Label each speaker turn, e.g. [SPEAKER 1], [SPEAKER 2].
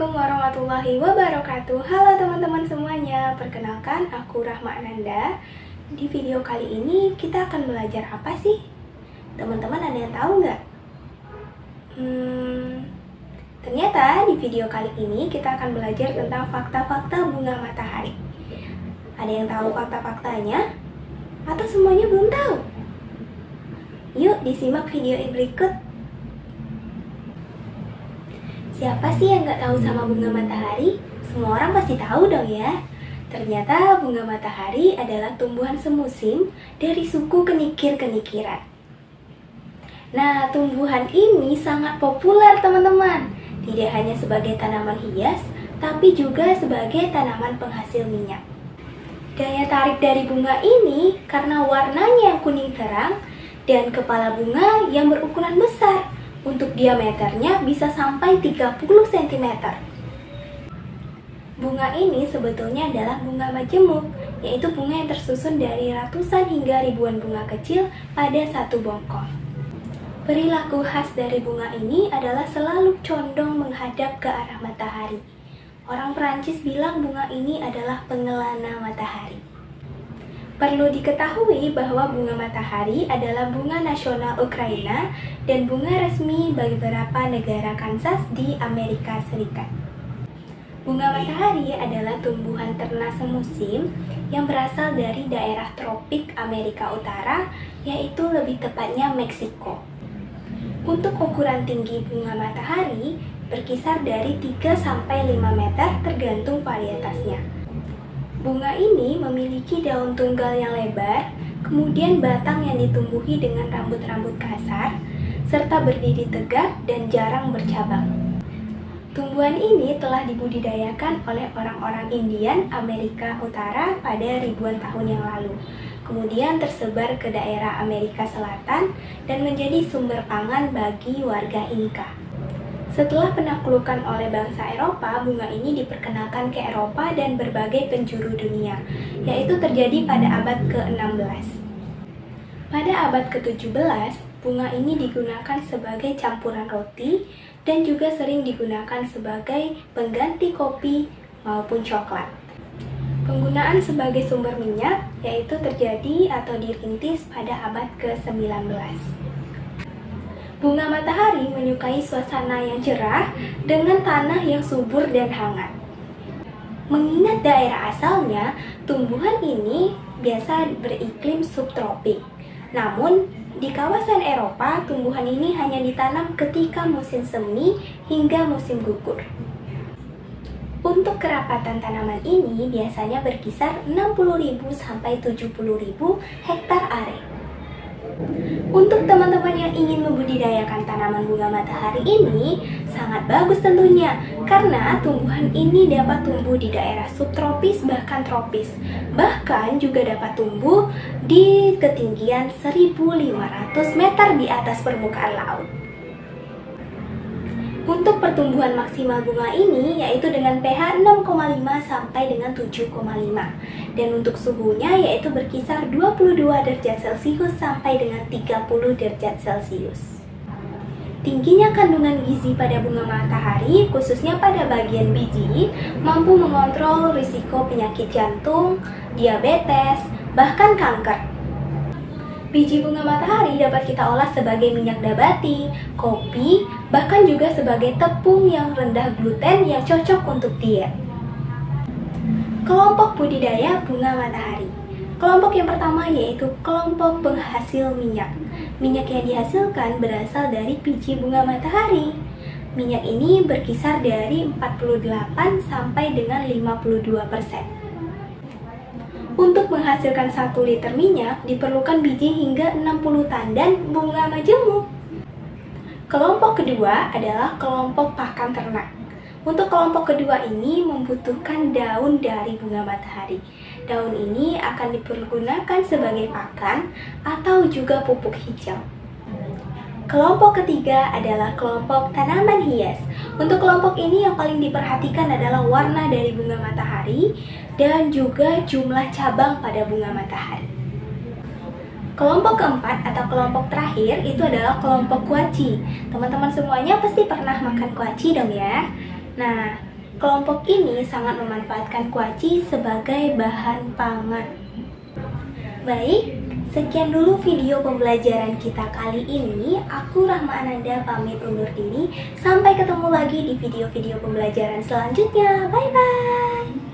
[SPEAKER 1] Assalamualaikum warahmatullahi wabarakatuh. Halo teman-teman semuanya, perkenalkan aku Rahma Ananda. Di video kali ini kita akan belajar apa sih? Teman-teman ada yang tahu nggak? Ternyata di video kali ini kita akan belajar tentang fakta-fakta bunga matahari. Ada yang tahu fakta-faktanya? Atau semuanya belum tahu? Yuk disimak video berikut. Siapa sih yang nggak tahu sama bunga matahari? Semua orang pasti tahu dong ya. Ternyata bunga matahari adalah tumbuhan semusim dari suku kenikir-kenikiran. Nah, tumbuhan ini sangat populer teman-teman. Tidak hanya sebagai tanaman hias, tapi juga sebagai tanaman penghasil minyak. Daya tarik dari bunga ini karena warnanya yang kuning terang dan kepala bunga yang berukuran besar. Untuk diameternya bisa sampai 30 cm. Bunga ini sebetulnya adalah bunga majemuk, yaitu bunga yang tersusun dari ratusan hingga ribuan bunga kecil pada satu bongkol. Perilaku khas dari bunga ini adalah selalu condong menghadap ke arah matahari. Orang Perancis bilang bunga ini adalah pengelana matahari. Perlu diketahui bahwa bunga matahari adalah bunga nasional Ukraina dan bunga resmi bagi beberapa negara Kansas di Amerika Serikat. Bunga matahari adalah tumbuhan ternak semusim yang berasal dari daerah tropik Amerika Utara, yaitu lebih tepatnya Meksiko. Untuk ukuran tinggi bunga matahari berkisar dari 3-5 meter tergantung varietasnya. Bunga ini memiliki daun tunggal yang lebar, kemudian batang yang ditumbuhi dengan rambut-rambut kasar, serta berdiri tegak dan jarang bercabang. Tumbuhan ini telah dibudidayakan oleh orang-orang Indian Amerika Utara pada ribuan tahun yang lalu, kemudian tersebar ke daerah Amerika Selatan dan menjadi sumber pangan bagi warga Inka. Setelah penaklukan oleh bangsa Eropa, bunga ini diperkenalkan ke Eropa dan berbagai penjuru dunia, yaitu terjadi pada abad ke-16. Pada abad ke-17, bunga ini digunakan sebagai campuran roti dan juga sering digunakan sebagai pengganti kopi maupun coklat. Penggunaan sebagai sumber minyak yaitu terjadi atau dirintis pada abad ke-19. Bunga matahari menyukai suasana yang cerah dengan tanah yang subur dan hangat. Mengingat daerah asalnya, tumbuhan ini biasa beriklim subtropik. Namun, di kawasan Eropa, tumbuhan ini hanya ditanam ketika musim semi hingga musim gugur. Untuk kerapatan tanaman ini biasanya berkisar 60.000 sampai 70.000 hektar area. Untuk teman-teman yang ingin membudidayakan tanaman bunga matahari ini sangat bagus tentunya, karena tumbuhan ini dapat tumbuh di daerah subtropis bahkan tropis, bahkan juga dapat tumbuh di ketinggian 1.500 meter di atas permukaan laut. Untuk pertumbuhan maksimal bunga ini yaitu dengan pH 6,5 sampai dengan 7,5 dan untuk suhunya yaitu berkisar 22 derajat Celcius sampai dengan 30 derajat Celcius. Tingginya kandungan gizi pada bunga matahari khususnya pada bagian biji mampu mengontrol risiko penyakit jantung, diabetes, bahkan kanker. Biji bunga matahari dapat kita olah sebagai minyak nabati, kopi, bahkan juga sebagai tepung yang rendah gluten yang cocok untuk diet. Kelompok budidaya bunga matahari. Kelompok yang pertama yaitu kelompok penghasil minyak. Minyak yang dihasilkan berasal dari biji bunga matahari. Minyak ini berkisar dari 48 sampai dengan 52%. Untuk menghasilkan 1 liter minyak diperlukan biji hingga 60 tandan bunga majemuk. Kelompok kedua adalah kelompok pakan ternak. Untuk kelompok kedua ini membutuhkan daun dari bunga matahari. Daun ini akan dipergunakan sebagai pakan atau juga pupuk hijau. Kelompok ketiga adalah kelompok tanaman hias. Untuk kelompok ini yang paling diperhatikan adalah warna dari bunga matahari dan juga jumlah cabang pada bunga matahari. Kelompok keempat atau kelompok terakhir itu adalah kelompok kuaci. Teman-teman semuanya pasti pernah makan kuaci dong ya. Nah, Kelompok ini sangat memanfaatkan kuaci sebagai bahan pangan. Baik, sekian dulu video pembelajaran kita kali ini. Aku Rahma Ananda pamit undur diri. Sampai ketemu lagi di video-video pembelajaran selanjutnya. Bye-bye.